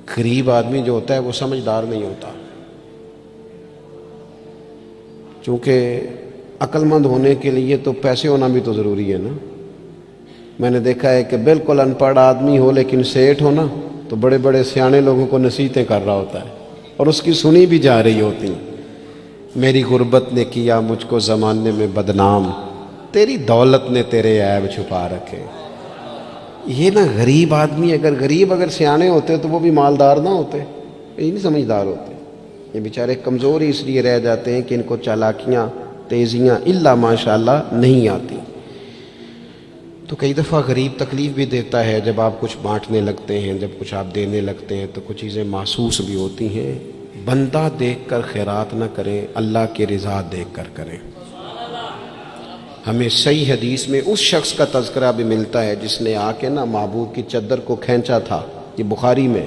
غریب آدمی جو ہوتا ہے وہ سمجھدار نہیں ہوتا، چونکہ عقل مند ہونے کے لیے تو پیسے ہونا بھی تو ضروری ہے نا۔ میں نے دیکھا ہے کہ بالکل ان پڑھ آدمی ہو لیکن سیٹھ ہو نا تو بڑے بڑے سیانے لوگوں کو نصیحتیں کر رہا ہوتا ہے اور اس کی سنی بھی جا رہی ہوتی ہیں۔ میری غربت نے کیا مجھ کو زمانے میں بدنام، تیری دولت نے تیرے عیب چھپا رکھے۔ یہ نا غریب آدمی اگر سیانے ہوتے تو وہ بھی مالدار نہ ہوتے، یہ نہیں سمجھدار ہوتے۔ یہ بیچارے کمزور ہی اس لیے رہ جاتے ہیں کہ ان کو چالاکیاں تیزیاں الا ماشاءاللہ نہیں آتی۔ تو کئی دفعہ غریب تکلیف بھی دیتا ہے، جب آپ کچھ بانٹنے لگتے ہیں، جب کچھ آپ دینے لگتے ہیں تو کچھ چیزیں محسوس بھی ہوتی ہیں۔ بندہ دیکھ کر خیرات نہ کریں، اللہ کی رضا دیکھ کر کریں۔ ہمیں صحیح حدیث میں اس شخص کا تذکرہ بھی ملتا ہے جس نے آ کے نا معبود کی چادر کو کھینچا تھا، یہ بخاری میں،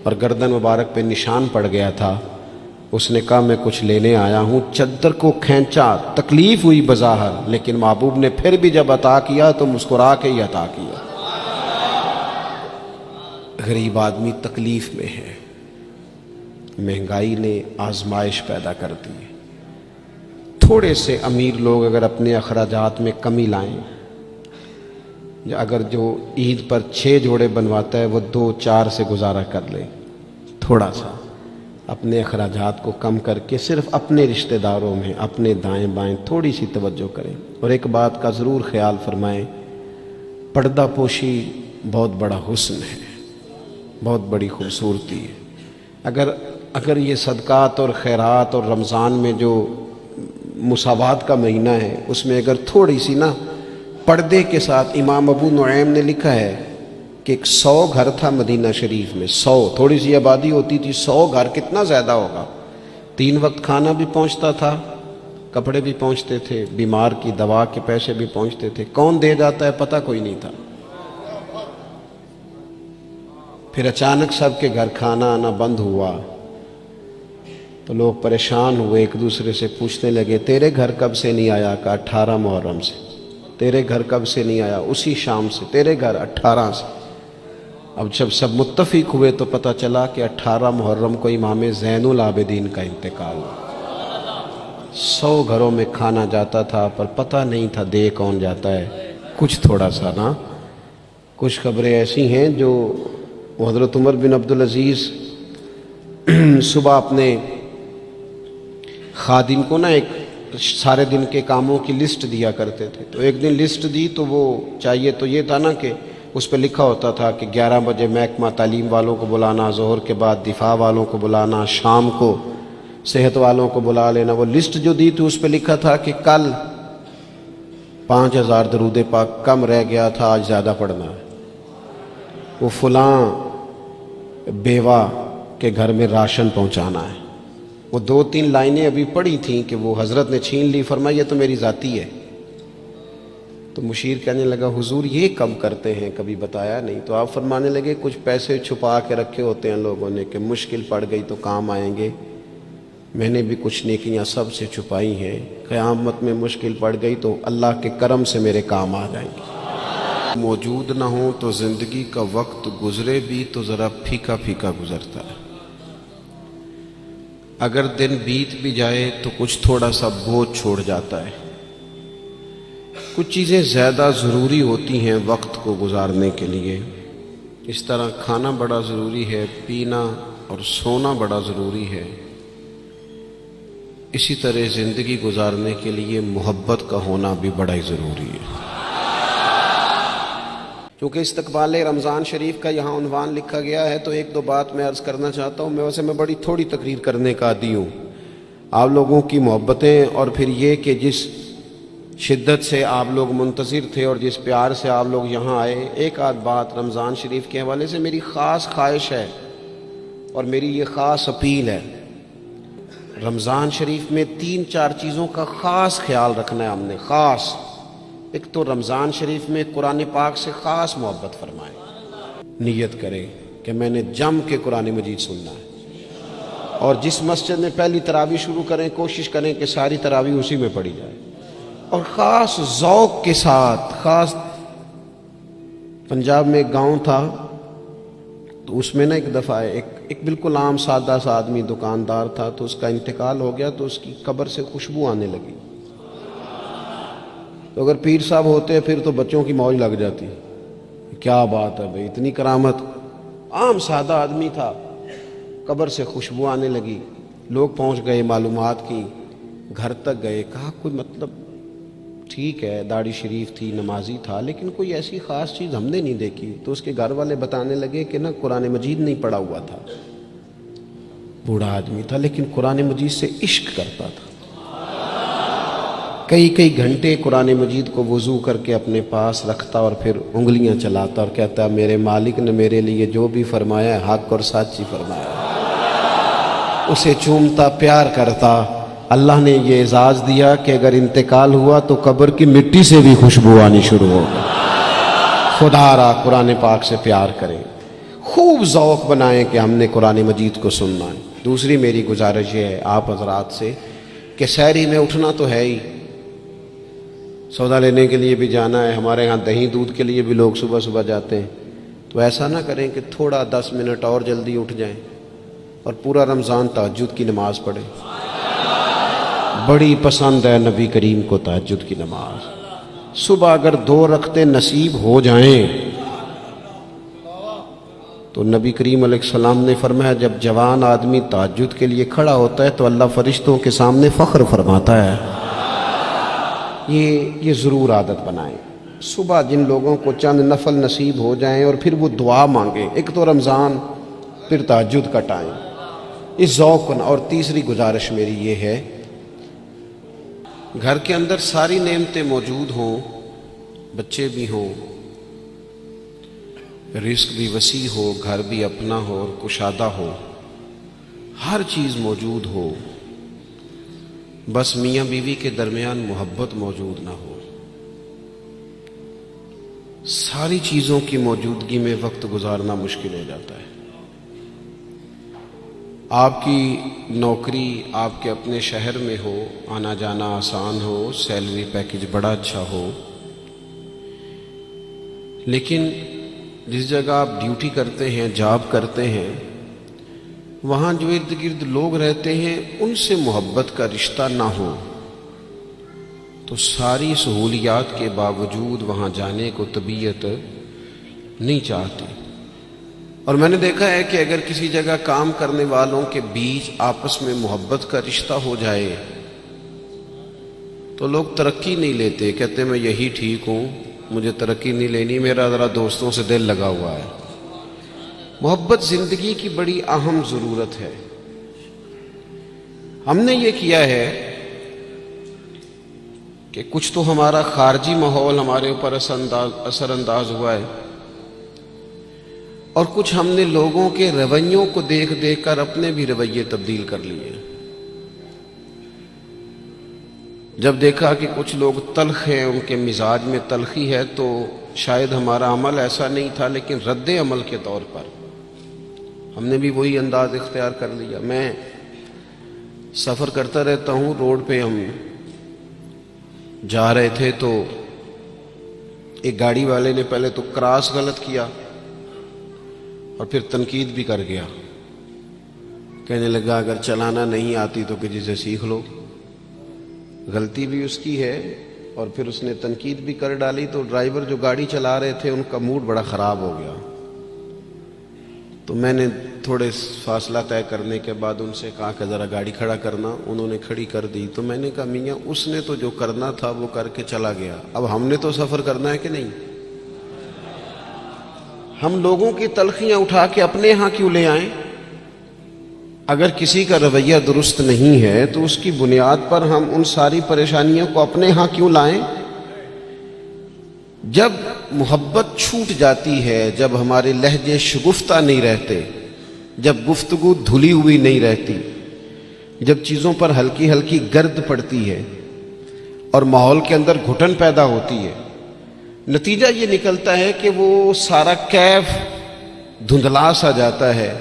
اور گردن مبارک پہ نشان پڑ گیا تھا۔ اس نے کہا میں کچھ لینے آیا ہوں، چادر کو کھینچا، تکلیف ہوئی بظاہر، لیکن محبوب نے پھر بھی جب عطا کیا تو مسکرا کے ہی عطا کیا۔ غریب آدمی تکلیف میں ہے، مہنگائی نے آزمائش پیدا کر دی ہے۔ تھوڑے سے امیر لوگ اگر اپنے اخراجات میں کمی لائیں، اگر جو عید پر 6 جوڑے بنواتا ہے وہ 2-4 سے گزارا کر لے، تھوڑا سا اپنے اخراجات کو کم کر کے صرف اپنے رشتہ داروں میں، اپنے دائیں بائیں تھوڑی سی توجہ کریں۔ اور ایک بات کا ضرور خیال فرمائیں، پردہ پوشی بہت بڑا حسن ہے، بہت بڑی خوبصورتی ہے۔ اگر یہ صدقات اور خیرات اور رمضان میں جو مساوات کا مہینہ ہے اس میں اگر تھوڑی سی نا پردے کے ساتھ، امام ابو نعیم نے لکھا ہے کہ 100 گھر تھا مدینہ شریف میں، 100 تھوڑی سی آبادی ہوتی تھی، 100 گھر کتنا زیادہ ہوگا، 3 وقت کھانا بھی پہنچتا تھا، کپڑے بھی پہنچتے تھے، بیمار کی دوا کے پیسے بھی پہنچتے تھے۔ کون دے جاتا ہے پتہ کوئی نہیں تھا۔ پھر اچانک سب کے گھر کھانا آنا بند ہوا تو لوگ پریشان ہوئے، ایک دوسرے سے پوچھنے لگے تیرے گھر کب سے نہیں آیا؟ کہا 18 محرم سے۔ تیرے گھر کب سے نہیں آیا؟ اسی شام سے۔ تیرے گھر 18 سے۔ اب جب سب متفق ہوئے تو پتہ چلا کہ 18 محرم کو امام زین العابدین کا انتقال ہوا۔ 100 گھروں میں کھانا جاتا تھا پر پتہ نہیں تھا دے کون جاتا ہے۔ کچھ تھوڑا سا نا، کچھ خبریں ایسی ہیں جو حضرت عمر بن عبدالعزیز صبح اپنے خادم کو نا ایک سارے دن کے کاموں کی لسٹ دیا کرتے تھے، تو ایک دن لسٹ دی تو وہ چاہیے تو یہ تھا نا کہ اس پہ لکھا ہوتا تھا کہ 11 بجے محکمہ تعلیم والوں کو بلانا، ظہر کے بعد دفاع والوں کو بلانا، شام کو صحت والوں کو بلا لینا۔ وہ لسٹ جو دی تھی اس پہ لکھا تھا کہ کل 5000 درود پاک کم رہ گیا تھا، آج زیادہ پڑھنا ہے۔ وہ فلاں بیوہ کے گھر میں راشن پہنچانا ہے۔ وہ 2-3 لائنیں ابھی پڑھی تھیں کہ وہ حضرت نے چھین لی، فرمایا یہ تو میری ذاتی ہے۔ تو مشیر کہنے لگا حضور یہ کب کرتے ہیں، کبھی بتایا نہیں۔ تو آپ فرمانے لگے کچھ پیسے چھپا کے رکھے ہوتے ہیں لوگوں نے کہ مشکل پڑ گئی تو کام آئیں گے۔ میں نے بھی کچھ نیکیاں سب سے چھپائی ہیں، قیامت میں مشکل پڑ گئی تو اللہ کے کرم سے میرے کام آ جائیں گے۔ موجود نہ ہوں تو زندگی کا وقت گزرے بھی تو ذرا پھیکا پھیکا گزرتا ہے۔ اگر دن بیت بھی جائے تو کچھ تھوڑا سا بوجھ چھوڑ جاتا ہے۔ کچھ چیزیں زیادہ ضروری ہوتی ہیں وقت کو گزارنے کے لیے، اس طرح کھانا بڑا ضروری ہے، پینا اور سونا بڑا ضروری ہے۔ اسی طرح زندگی گزارنے کے لیے محبت کا ہونا بھی بڑا ہی ضروری ہے۔ چونکہ استقبال رمضان شریف کا یہاں عنوان لکھا گیا ہے تو 1-2 بات میں عرض کرنا چاہتا ہوں۔ میں بڑی تھوڑی تقریر کرنے کا عادی ہوں۔ آپ لوگوں کی محبتیں اور پھر یہ کہ جس شدت سے آپ لوگ منتظر تھے اور جس پیار سے آپ لوگ یہاں آئے، ایک آدھ بات رمضان شریف کے حوالے سے میری خاص خواہش ہے اور میری یہ خاص اپیل ہے۔ رمضان شریف میں 3-4 چیزوں کا خاص خیال رکھنا ہے ہم نے، خاص۔ ایک تو رمضان شریف میں قرآن پاک سے خاص محبت فرمائیں، نیت کریں کہ میں نے جم کے قرآن مجید سننا ہے، اور جس مسجد میں پہلی تراویح شروع کریں کوشش کریں کہ ساری تراویح اسی میں پڑھی جائے، اور خاص ذوق کے ساتھ۔ خاص پنجاب میں ایک گاؤں تھا، تو اس میں نا ایک دفعہ ایک بالکل عام سادہ سا آدمی دکاندار تھا، تو اس کا انتقال ہو گیا، تو اس کی قبر سے خوشبو آنے لگی۔ تو اگر پیر صاحب ہوتے پھر تو بچوں کی موج لگ جاتی، کیا بات ہے بھئی، اتنی کرامت۔ عام سادہ آدمی تھا، قبر سے خوشبو آنے لگی، لوگ پہنچ گئے، معلومات کی، گھر تک گئے، کہا کوئی مطلب ٹھیک ہے داڑھی شریف تھی، نمازی تھا، لیکن کوئی ایسی خاص چیز ہم نے نہیں دیکھی۔ تو اس کے گھر والے بتانے لگے کہ نا قرآن مجید نہیں پڑھا ہوا تھا، بوڑھا آدمی تھا لیکن قرآن مجید سے عشق کرتا تھا، کئی گھنٹے قرآن مجید کو وضو کر کے اپنے پاس رکھتا اور پھر انگلیاں چلاتا اور کہتا میرے مالک نے میرے لیے جو بھی فرمایا ہے حق اور سچ ہی فرمایا ہے، اسے چومتا، پیار کرتا۔ اللہ نے یہ اعزاز دیا کہ اگر انتقال ہوا تو قبر کی مٹی سے بھی خوشبو آنی شروع ہو گئی۔ خدا را قرآن پاک سے پیار کریں، خوب ذوق بنائیں کہ ہم نے قرآن مجید کو سننا ہے۔ دوسری میری گزارش یہ ہے آپ حضرات سے کہ سحری میں اٹھنا تو ہے ہی، سودا لینے کے لیے بھی جانا ہے، ہمارے ہاں دہی دودھ کے لیے بھی لوگ صبح صبح جاتے ہیں، تو ایسا نہ کریں کہ تھوڑا 10 منٹ اور جلدی اٹھ جائیں اور پورا رمضان تہجد کی نماز پڑھیں۔ بڑی پسند ہے نبی کریم کو تہجد کی نماز، صبح اگر 2 رکعتیں نصیب ہو جائیں تو نبی کریم علیہ السلام نے فرمایا جب جوان آدمی تہجد کے لیے کھڑا ہوتا ہے تو اللہ فرشتوں کے سامنے فخر فرماتا ہے۔ یہ ضرور عادت بنائیں، صبح جن لوگوں کو چند نفل نصیب ہو جائیں اور پھر وہ دعا مانگیں، ایک تو رمضان پھر تہجد کا ٹائم، اس ذوق کو۔ اور تیسری گزارش میری یہ ہے گھر کے اندر ساری نعمتیں موجود ہوں، بچے بھی ہوں، رزق بھی وسیع ہو، گھر بھی اپنا ہو اور کشادہ ہو، ہر چیز موجود ہو، بس میاں بیوی کے درمیان محبت موجود نہ ہو، ساری چیزوں کی موجودگی میں وقت گزارنا مشکل ہو جاتا ہے۔ آپ کی نوکری آپ کے اپنے شہر میں ہو، آنا جانا آسان ہو، سیلری پیکج بڑا اچھا ہو، لیکن جس جگہ آپ ڈیوٹی کرتے ہیں، جاب کرتے ہیں، وہاں جو ارد گرد لوگ رہتے ہیں ان سے محبت کا رشتہ نہ ہو تو ساری سہولیات کے باوجود وہاں جانے کو طبیعت نہیں چاہتی۔ اور میں نے دیکھا ہے کہ اگر کسی جگہ کام کرنے والوں کے بیچ آپس میں محبت کا رشتہ ہو جائے تو لوگ ترقی نہیں لیتے، کہتے میں یہی ٹھیک ہوں، مجھے ترقی نہیں لینی، میرا ذرا دوستوں سے دل لگا ہوا ہے۔ محبت زندگی کی بڑی اہم ضرورت ہے۔ ہم نے یہ کیا ہے کہ کچھ تو ہمارا خارجی ماحول ہمارے اوپر اثر انداز ہوا ہے اور کچھ ہم نے لوگوں کے رویوں کو دیکھ دیکھ کر اپنے بھی رویے تبدیل کر لیے۔ جب دیکھا کہ کچھ لوگ تلخ ہیں، ان کے مزاج میں تلخی ہے، تو شاید ہمارا عمل ایسا نہیں تھا، لیکن رد عمل کے طور پر ہم نے بھی وہی انداز اختیار کر لیا۔ میں سفر کرتا رہتا ہوں، روڈ پہ ہم جا رہے تھے تو ایک گاڑی والے نے پہلے تو کراس غلط کیا اور پھر تنقید بھی کر گیا، کہنے لگا اگر چلانا نہیں آتی تو کسی سے سیکھ لو۔ غلطی بھی اس کی ہے اور پھر اس نے تنقید بھی کر ڈالی، تو ڈرائیور جو گاڑی چلا رہے تھے ان کا موڈ بڑا خراب ہو گیا۔ تو میں نے تھوڑے فاصلہ طے کرنے کے بعد ان سے کہا کہ ذرا گاڑی کھڑا کرنا، انہوں نے کھڑی کر دی۔ تو میں نے کہا میاں اس نے تو جو کرنا تھا وہ کر کے چلا گیا، اب ہم نے تو سفر کرنا ہے کہ نہیں؟ ہم لوگوں کی تلخیاں اٹھا کے اپنے ہاں کیوں لے آئیں؟ اگر کسی کا رویہ درست نہیں ہے تو اس کی بنیاد پر ہم ان ساری پریشانیوں کو اپنے ہاں کیوں لائیں؟ جب محبت چھوٹ جاتی ہے، جب ہمارے لہجے شگفتہ نہیں رہتے، جب گفتگو دھلی ہوئی نہیں رہتی، جب چیزوں پر ہلکی ہلکی گرد پڑتی ہے اور ماحول کے اندر گھٹن پیدا ہوتی ہے، نتیجہ یہ نکلتا ہے کہ وہ سارا کیف دھندلا سا جاتا ہے۔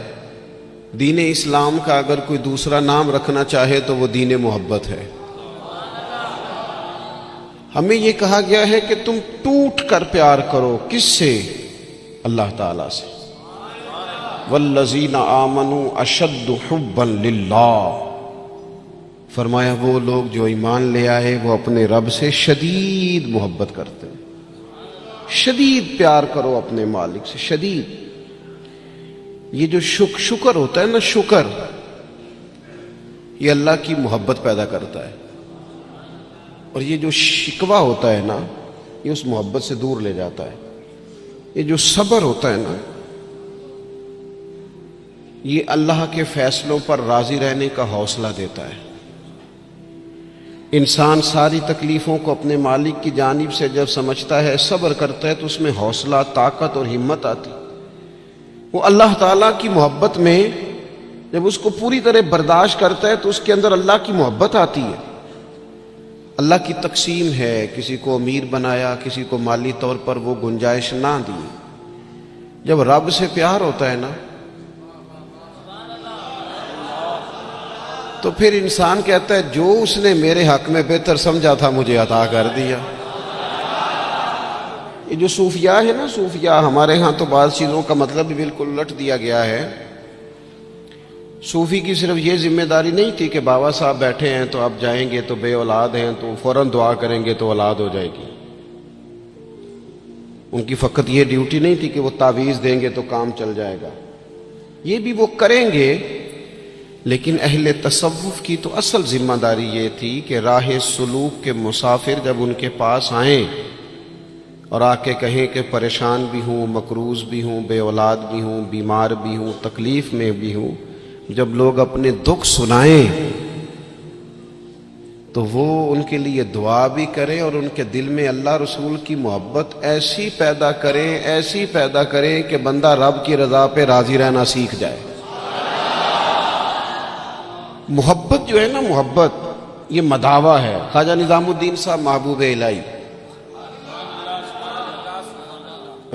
دین اسلام کا اگر کوئی دوسرا نام رکھنا چاہے تو وہ دین محبت ہے۔ ہمیں یہ کہا گیا ہے کہ تم ٹوٹ کر پیار کرو، کس سے؟ اللہ تعالیٰ سے۔ والذین آمنوا اشد حبا للہ، فرمایا وہ لوگ جو ایمان لے آئے وہ اپنے رب سے شدید محبت کرتے ہیں۔ شدید پیار کرو اپنے مالک سے، شدید۔ یہ جو شکر ہوتا ہے نا، شکر یہ اللہ کی محبت پیدا کرتا ہے، اور یہ جو شکوہ ہوتا ہے نا یہ اس محبت سے دور لے جاتا ہے۔ یہ جو صبر ہوتا ہے نا یہ اللہ کے فیصلوں پر راضی رہنے کا حوصلہ دیتا ہے۔ انسان ساری تکلیفوں کو اپنے مالک کی جانب سے جب سمجھتا ہے، صبر کرتا ہے، تو اس میں حوصلہ، طاقت اور ہمت آتی۔ وہ اللہ تعالیٰ کی محبت میں جب اس کو پوری طرح برداشت کرتا ہے تو اس کے اندر اللہ کی محبت آتی ہے۔ اللہ کی تقسیم ہے، کسی کو امیر بنایا، کسی کو مالی طور پر وہ گنجائش نہ دی۔ جب رب سے پیار ہوتا ہے نا تو پھر انسان کہتا ہے جو اس نے میرے حق میں بہتر سمجھا تھا مجھے عطا کر دیا۔ یہ جو صوفیاء ہے نا، صوفیاء، ہمارے ہاں تو بعض چیزوں کا مطلب بھی بالکل الٹ دیا گیا ہے۔ صوفی کی صرف یہ ذمہ داری نہیں تھی کہ بابا صاحب بیٹھے ہیں تو آپ جائیں گے تو بے اولاد ہیں تو فوراً دعا کریں گے تو اولاد ہو جائے گی۔ ان کی فقط یہ ڈیوٹی نہیں تھی کہ وہ تعویذ دیں گے تو کام چل جائے گا، یہ بھی وہ کریں گے، لیکن اہل تصوف کی تو اصل ذمہ داری یہ تھی کہ راہ سلوک کے مسافر جب ان کے پاس آئیں اور آ کے کہیں کہ پریشان بھی ہوں، مقروض بھی ہوں، بے اولاد بھی ہوں، بیمار بھی ہوں، تکلیف میں بھی ہوں، جب لوگ اپنے دکھ سنائیں تو وہ ان کے لیے دعا بھی کریں اور ان کے دل میں اللہ رسول کی محبت ایسی پیدا کریں، ایسی پیدا کریں کہ بندہ رب کی رضا پہ راضی رہنا سیکھ جائے۔ محبت جو ہے نا، محبت یہ مداوا ہے۔ خواجہ نظام الدین صاحب محبوب الہی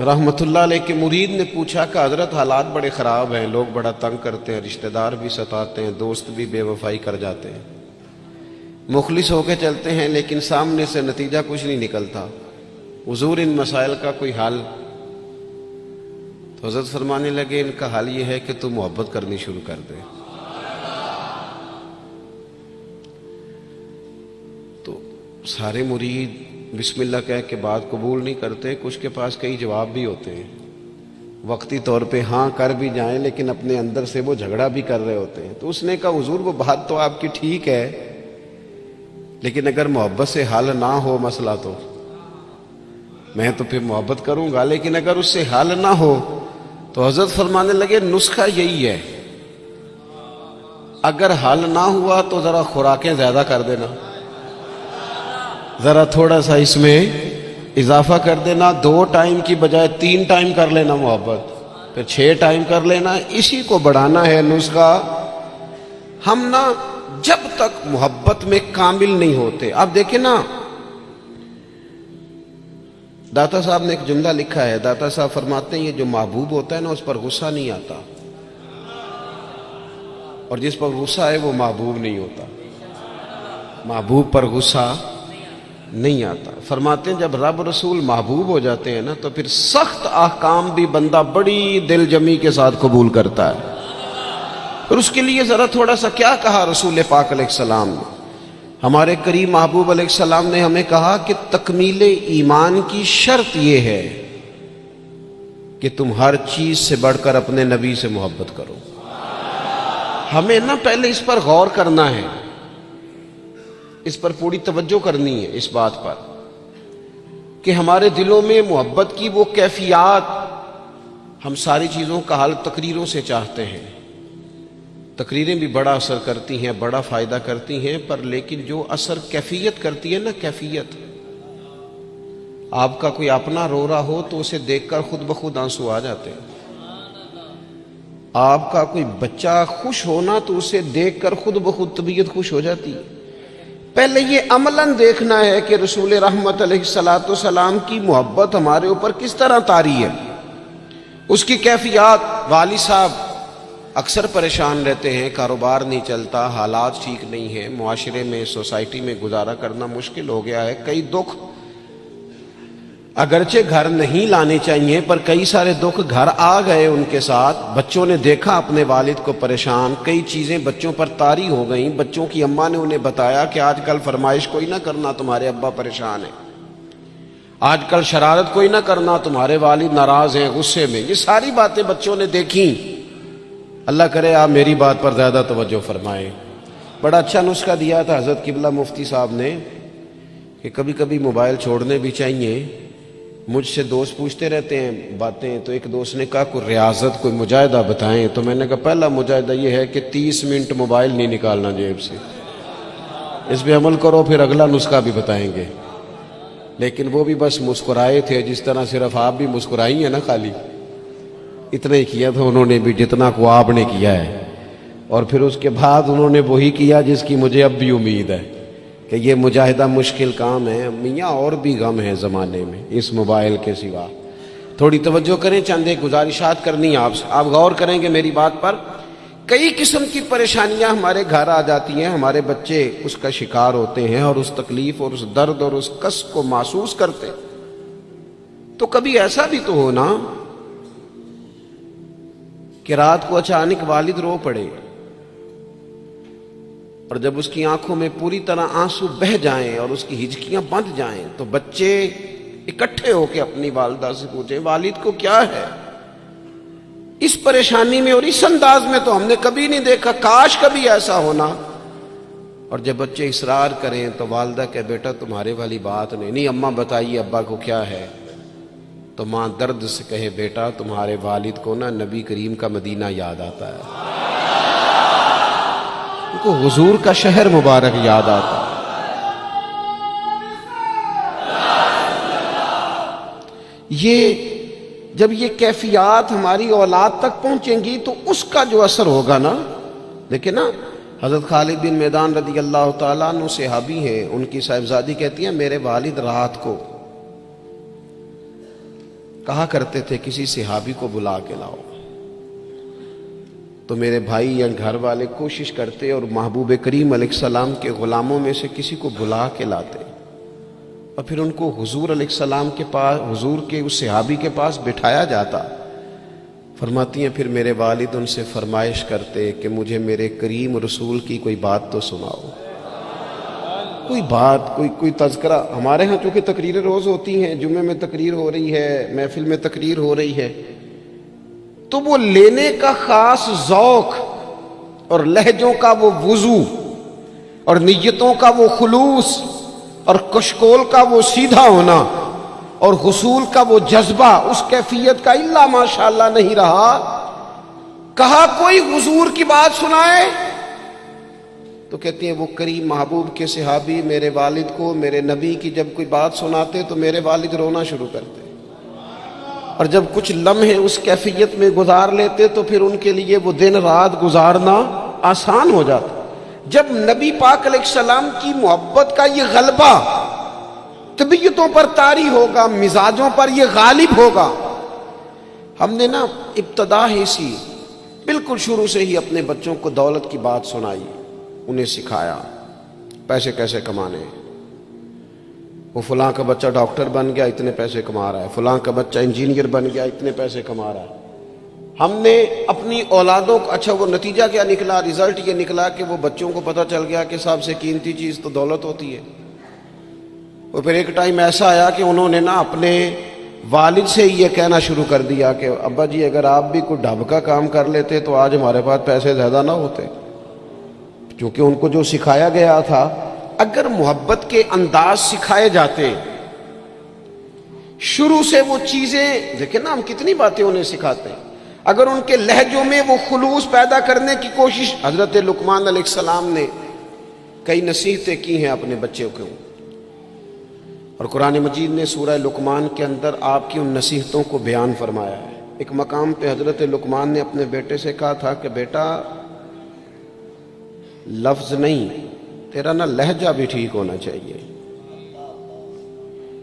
رحمت اللہ علیہ کے مرید نے پوچھا کہ حضرت حالات بڑے خراب ہیں، لوگ بڑا تنگ کرتے ہیں، رشتہ دار بھی ستاتے ہیں، دوست بھی بے وفائی کر جاتے ہیں، مخلص ہو کے چلتے ہیں لیکن سامنے سے نتیجہ کچھ نہیں نکلتا، حضور ان مسائل کا کوئی حل؟ تو حضرت فرمانے لگے ان کا حل یہ ہے کہ تو محبت کرنی شروع کر دے۔ تو سارے مرید بسم اللہ کہہ کے بات قبول نہیں کرتے، کچھ کے پاس کئی جواب بھی ہوتے ہیں، وقتی طور پہ ہاں کر بھی جائیں لیکن اپنے اندر سے وہ جھگڑا بھی کر رہے ہوتے ہیں۔ تو اس نے کہا حضور وہ بات تو آپ کی ٹھیک ہے، لیکن اگر محبت سے حل نہ ہو مسئلہ تو میں تو پھر محبت کروں گا، لیکن اگر اس سے حل نہ ہو تو حضرت فرمانے لگے نسخہ یہی ہے، اگر حل نہ ہوا تو ذرا خوراکیں زیادہ کر دینا، ذرا تھوڑا سا اس میں اضافہ کر دینا، 2 ٹائم کی بجائے 3 ٹائم کر لینا محبت، پھر 6 ٹائم کر لینا، اسی کو بڑھانا ہے نسخہ۔ ہم نا جب تک محبت میں کامل نہیں ہوتے، آپ دیکھیں نا، داتا صاحب نے ایک جملہ لکھا ہے، داتا صاحب فرماتے ہیں یہ جو محبوب ہوتا ہے نا اس پر غصہ نہیں آتا، اور جس پر غصہ ہے وہ محبوب نہیں ہوتا، محبوب پر غصہ نہیں آتا۔ فرماتے ہیں جب رب رسول محبوب ہو جاتے ہیں نا تو پھر سخت احکام بھی بندہ بڑی دل جمی کے ساتھ قبول کرتا ہے۔ اور اس کے لیے ذرا تھوڑا سا کیا کہا رسول پاک علیہ السلام نے، ہمارے کریم محبوب علیہ السلام نے ہمیں کہا کہ تکمیل ایمان کی شرط یہ ہے کہ تم ہر چیز سے بڑھ کر اپنے نبی سے محبت کرو۔ ہمیں نا پہلے اس پر غور کرنا ہے، اس پر پوری توجہ کرنی ہے، اس بات پر کہ ہمارے دلوں میں محبت کی وہ کیفیات، ہم ساری چیزوں کا حل تقریروں سے چاہتے ہیں، تقریریں بھی بڑا اثر کرتی ہیں، بڑا فائدہ کرتی ہیں، پر لیکن جو اثر کیفیت کرتی ہے نا، کیفیت، آپ کا کوئی اپنا رو رہا ہو تو اسے دیکھ کر خود بخود آنسو آ جاتے ہیں، آپ کا کوئی بچہ خوش ہونا تو اسے دیکھ کر خود بخود طبیعت خوش ہو جاتی ہے۔ پہلے یہ عملاً دیکھنا ہے کہ رسول رحمت علیہ الصلوۃ والسلام کی محبت ہمارے اوپر کس طرح طاری ہے، اس کی کیفیات۔ والد صاحب اکثر پریشان رہتے ہیں، کاروبار نہیں چلتا، حالات ٹھیک نہیں ہیں، معاشرے میں، سوسائٹی میں گزارا کرنا مشکل ہو گیا ہے، کئی دکھ اگرچہ گھر نہیں لانے چاہیے پر کئی سارے دکھ گھر آ گئے ان کے ساتھ. بچوں نے دیکھا اپنے والد کو پریشان, کئی چیزیں بچوں پر طاری ہو گئیں. بچوں کی اماں نے انہیں بتایا کہ آج کل فرمائش کوئی نہ کرنا, تمہارے ابا پریشان ہیں. آج کل شرارت کوئی نہ کرنا, تمہارے والد ناراض ہیں, غصے میں. یہ ساری باتیں بچوں نے دیکھیں. اللہ کرے آپ میری بات پر زیادہ توجہ فرمائیں. بڑا اچھا نسخہ دیا تھا حضرت قبلہ مفتی صاحب نے کہ کبھی کبھی موبائل چھوڑنے بھی چاہیے. مجھ سے دوست پوچھتے رہتے ہیں باتیں, تو ایک دوست نے کہا کوئی ریاضت, کوئی مجاہدہ بتائیں. تو میں نے کہا پہلا مجاہدہ یہ ہے کہ 30 منٹ موبائل نہیں نکالنا جیب سے. اس پہ عمل کرو, پھر اگلا نسخہ بھی بتائیں گے. لیکن وہ بھی بس مسکرائے تھے, جس طرح صرف آپ بھی مسکرائی ہیں نا, خالی اتنا ہی کیا تھا انہوں نے بھی جتنا کو آپ نے کیا ہے. اور پھر اس کے بعد انہوں نے وہی کیا جس کی مجھے اب بھی امید ہے کہ یہ مجاہدہ مشکل کام ہے. میاں اور بھی غم ہے زمانے میں اس موبائل کے سوا. تھوڑی توجہ کریں, چند ایک گزارشات کرنی آپ سے, آپ غور کریں گے میری بات پر. کئی قسم کی پریشانیاں ہمارے گھر آ جاتی ہیں, ہمارے بچے اس کا شکار ہوتے ہیں اور اس تکلیف اور اس درد اور اس کس کو محسوس کرتے. تو کبھی ایسا بھی تو ہونا کہ رات کو اچانک والد رو پڑے اور جب اس کی آنکھوں میں پوری طرح آنسو بہہ جائیں اور اس کی ہچکیاں بندھ جائیں تو بچے اکٹھے ہو کے اپنی والدہ سے پوچھیں والد کو کیا ہے. اس پریشانی میں اور اس انداز میں تو ہم نے کبھی نہیں دیکھا, کاش کبھی ایسا ہونا. اور جب بچے اصرار کریں تو والدہ کہ بیٹا تمہارے والی بات نہیں, اماں بتائیے ابا کو کیا ہے. تو ماں درد سے کہے بیٹا تمہارے والد کو نا نبی کریم کا مدینہ یاد آتا ہے, ان کو حضور کا شہر مبارک یاد آتا ہے. یہ جب یہ کیفیات ہماری اولاد تک پہنچیں گی تو اس کا جو اثر ہوگا نا, دیکھیں نا حضرت خالد بن میدان رضی اللہ تعالیٰ عنہ صحابی ہیں, ان کی صاحبزادی کہتی ہیں میرے والد رات کو کہا کرتے تھے کسی صحابی کو بلا کے لاؤ. تو میرے بھائی یا گھر والے کوشش کرتے اور محبوب کریم علیہ السلام کے غلاموں میں سے کسی کو بلا کے لاتے اور پھر ان کو حضور علیہ السلام کے پاس, حضور کے اس صحابی کے پاس بٹھایا جاتا. فرماتی ہیں پھر میرے والد ان سے فرمائش کرتے کہ مجھے میرے کریم رسول کی کوئی بات تو سناؤ, کوئی بات, کوئی تذکرہ. ہمارے ہاں چونکہ تقریریں روز ہوتی ہیں, جمعے میں تقریر ہو رہی ہے, محفل میں تقریر ہو رہی ہے, تو وہ لینے کا خاص ذوق اور لہجوں کا وہ وضو اور نیتوں کا وہ خلوص اور کشکول کا وہ سیدھا ہونا اور حصول کا وہ جذبہ اس کیفیت کا الا ماشاءاللہ نہیں رہا. کہا کوئی حضور کی بات سنائے تو کہتے ہیں وہ کریم محبوب کے صحابی میرے والد کو میرے نبی کی جب کوئی بات سناتے تو میرے والد رونا شروع کرتے, اور جب کچھ لمحے اس کیفیت میں گزار لیتے تو پھر ان کے لیے وہ دن رات گزارنا آسان ہو جاتا. جب نبی پاک علیہ السلام کی محبت کا یہ غلبہ طبیعتوں پر طاری ہوگا, مزاجوں پر یہ غالب ہوگا. ہم نے نا ابتدا ہی سی بالکل شروع سے ہی اپنے بچوں کو دولت کی بات سنائی, انہیں سکھایا پیسے کیسے کمانے. وہ فلاں کا بچہ ڈاکٹر بن گیا اتنے پیسے کما رہا ہے, فلاں کا بچہ انجینئر بن گیا اتنے پیسے کما رہا ہے. ہم نے اپنی اولادوں کو, اچھا وہ نتیجہ کیا نکلا, رزلٹ یہ نکلا کہ وہ بچوں کو پتہ چل گیا کہ سب سے قیمتی چیز تو دولت ہوتی ہے. اور پھر ایک ٹائم ایسا آیا کہ انہوں نے نا اپنے والد سے یہ کہنا شروع کر دیا کہ ابا جی اگر آپ بھی کوئی ڈھب کا کام کر لیتے تو آج ہمارے پاس پیسے زیادہ نہ ہوتے. کیونکہ ان کو جو سکھایا گیا تھا, اگر محبت کے انداز سکھائے جاتے شروع سے وہ چیزیں, دیکھیں نا ہم کتنی باتیں انہیں سکھاتے ہیں, اگر ان کے لہجوں میں وہ خلوص پیدا کرنے کی کوشش. حضرت لقمان علیہ السلام نے کئی نصیحتیں کی ہیں اپنے بچوں کو, اور قرآن مجید نے سورہ لقمان کے اندر آپ کی ان نصیحتوں کو بیان فرمایا ہے. ایک مقام پہ حضرت لقمان نے اپنے بیٹے سے کہا تھا کہ بیٹا لفظ نہیں, تیرا نا لہجہ بھی ٹھیک ہونا چاہیے.